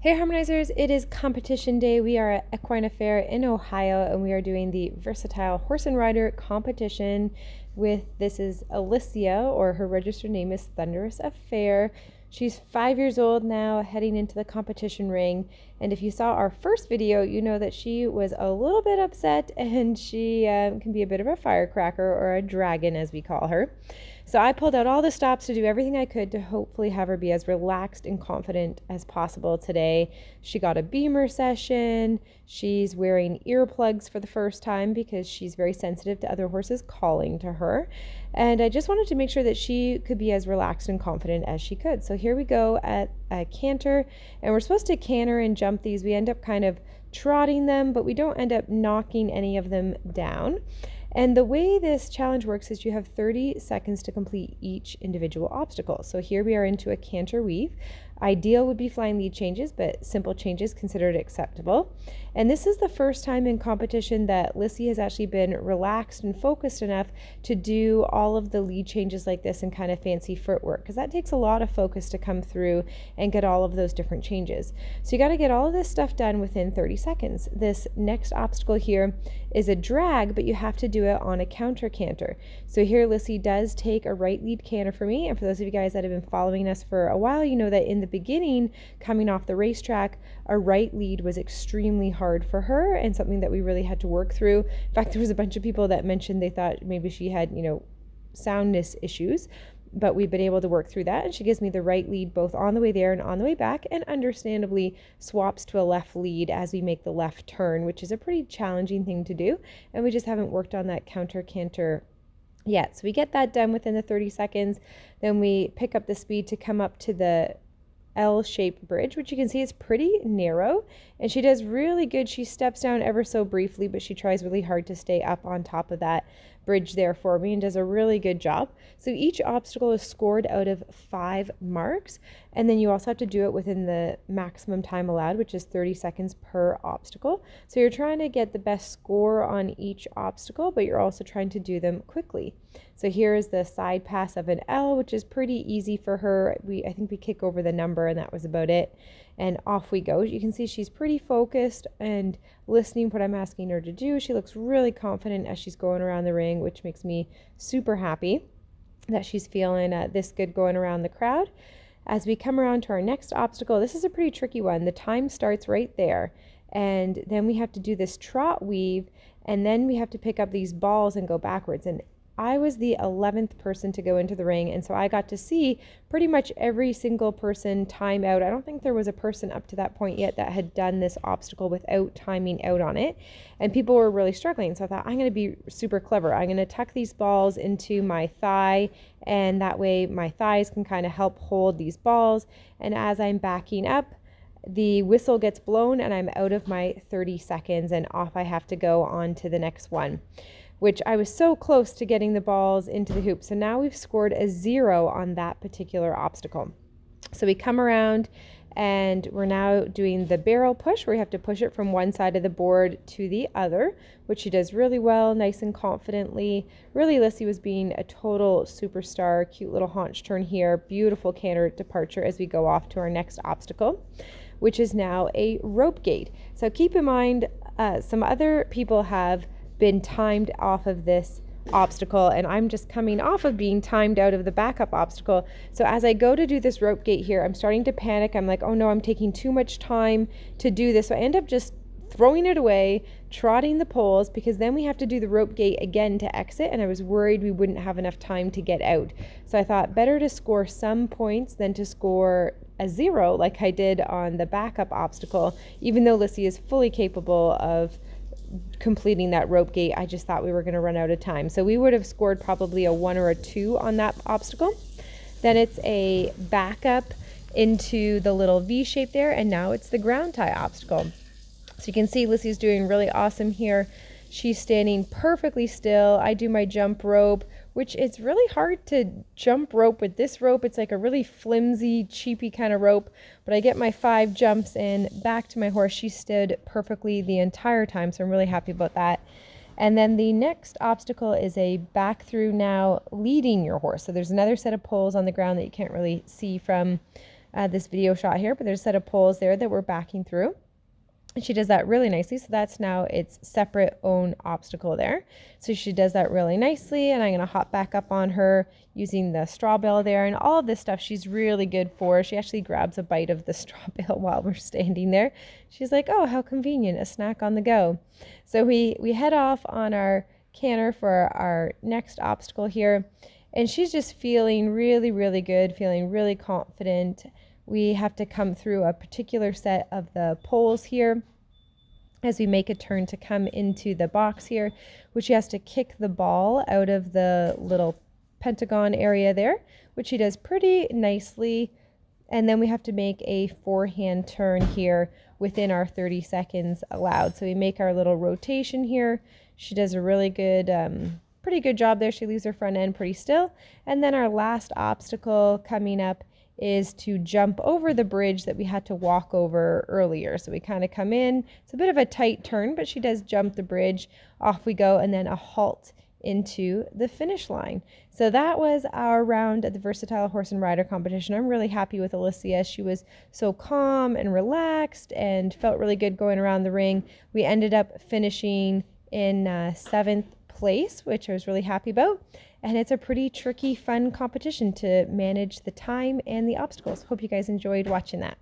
Hey Harmonizers, it is competition day. We are at Equine Affair in Ohio and we are doing the Versatile Horse and Rider competition this is Elysia, or her registered name is Thunderous Affair. She's 5 years old now, heading into the competition ring. And if you saw our first video, you know that she was a little bit upset and she can be a bit of a firecracker, or a dragon as we call her. So I pulled out all the stops to do everything I could to hopefully have her be as relaxed and confident as possible today. She got a beamer session. She's wearing earplugs for the first time because she's very sensitive to other horses calling to her. And I just wanted to make sure that she could be as relaxed and confident as she could. So here we go at a canter, and we're supposed to canter and jump these. We end up kind of trotting them, but we don't end up knocking any of them down. And the way this challenge works is you have 30 seconds to complete each individual obstacle. So here we are into a canter weave. Ideal would be flying lead changes, but simple changes considered acceptable. And this is the first time in competition that Elysia has actually been relaxed and focused enough to do all of the lead changes like this and kind of fancy footwork, because that takes a lot of focus to come through and get all of those different changes. So you got to get all of this stuff done within 30 seconds. This next obstacle here is a drag, but you have to do it on a counter canter. So here Elysia does take a right lead canter for me, and for those of you guys that have been following us for a while, you know that in the beginning, coming off the racetrack, a right lead was extremely hard for her and something that we really had to work through. In fact, there was a bunch of people that mentioned they thought maybe she had, soundness issues, but we've been able to work through that, and she gives me the right lead both on the way there and on the way back, and understandably swaps to a left lead as we make the left turn, which is a pretty challenging thing to do, and we just haven't worked on that counter canter yet. So we get that done within the 30 seconds, then we pick up the speed to come up to the L-shaped bridge, which you can see is pretty narrow, and she does really good. She steps down ever so briefly, but she tries really hard to stay up on top of that bridge there for me and does a really good job. So each obstacle is scored out of 5 marks, and then you also have to do it within the maximum time allowed, which is 30 seconds per obstacle. So you're trying to get the best score on each obstacle, but you're also trying to do them quickly. So here is the side pass of an L, which is pretty easy for her. I think we kick over the number and that was about it. And off we go. You can see she's pretty focused and listening what I'm asking her to do. She looks really confident as she's going around the ring, which makes me super happy that she's feeling this good going around the crowd. As we come around to our next obstacle, this is a pretty tricky one. The time starts right there, and then we have to do this trot weave, and then we have to pick up these balls and go backwards. And I was the 11th person to go into the ring, and so I got to see pretty much every single person time out. I don't think there was a person up to that point yet that had done this obstacle without timing out on it, and people were really struggling. So I thought, I'm going to be super clever. I'm going to tuck these balls into my thigh, and that way my thighs can kind of help hold these balls, and as I'm backing up, the whistle gets blown and I'm out of my 30 seconds and off I have to go on to the next one, which I was so close to getting the balls into the hoop. So now we've scored a 0 on that particular obstacle. So we come around and we're now doing the barrel push, where you have to push it from one side of the board to the other, which she does really well, nice and confidently. Really, Elysia was being a total superstar. Cute little haunch turn here, beautiful canter departure as we go off to our next obstacle, which is now a rope gate. So keep in mind, some other people have been timed off of this obstacle, and I'm just coming off of being timed out of the backup obstacle. So as I go to do this rope gate here, I'm starting to panic. I'm like, oh no, I'm taking too much time to do this. So I end up just throwing it away, trotting the poles, because then we have to do the rope gate again to exit, and I was worried we wouldn't have enough time to get out. So I thought better to score some points than to score a 0 like I did on the backup obstacle. Even though Elysia is fully capable of completing that rope gate, I just thought we were going to run out of time. So we would have scored probably a 1 or a 2 on that obstacle. Then it's a backup into the little V shape there, and now it's the ground tie obstacle. So you can see Elysia's doing really awesome here. She's standing perfectly still. I do my jump rope, which it's really hard to jump rope with this rope. It's like a really flimsy, cheapy kind of rope, but I get my 5 jumps in, back to my horse. She stood perfectly the entire time, so I'm really happy about that. And then the next obstacle is a back through, now leading your horse. So there's another set of poles on the ground that you can't really see from this video shot here, but there's a set of poles there that we're backing through. And she does that really nicely. So that's now its separate own obstacle there. So she does that really nicely. And I'm going to hop back up on her using the straw bale there. And all of this stuff she's really good for. She actually grabs a bite of the straw bale while we're standing there. She's like, oh, how convenient, a snack on the go. So we head off on our canter for our next obstacle here. And she's just feeling really, really good, feeling really confident. We have to come through a particular set of the poles here as we make a turn to come into the box here, which she has to kick the ball out of the little pentagon area there, which she does pretty nicely. And then we have to make a forehand turn here within our 30 seconds allowed. So we make our little rotation here. She does a really good, pretty good job there. She leaves her front end pretty still. And then our last obstacle coming up is to jump over the bridge that we had to walk over earlier. So we kind of come in, it's a bit of a tight turn, but she does jump the bridge, off we go, and then a halt into the finish line. So that was our round at the Versatile Horse and Rider competition. I'm really happy with Elysia. She was so calm and relaxed and felt really good going around the ring. We ended up finishing in 7th place, which I was really happy about. And it's a pretty tricky, fun competition to manage the time and the obstacles. Hope you guys enjoyed watching that.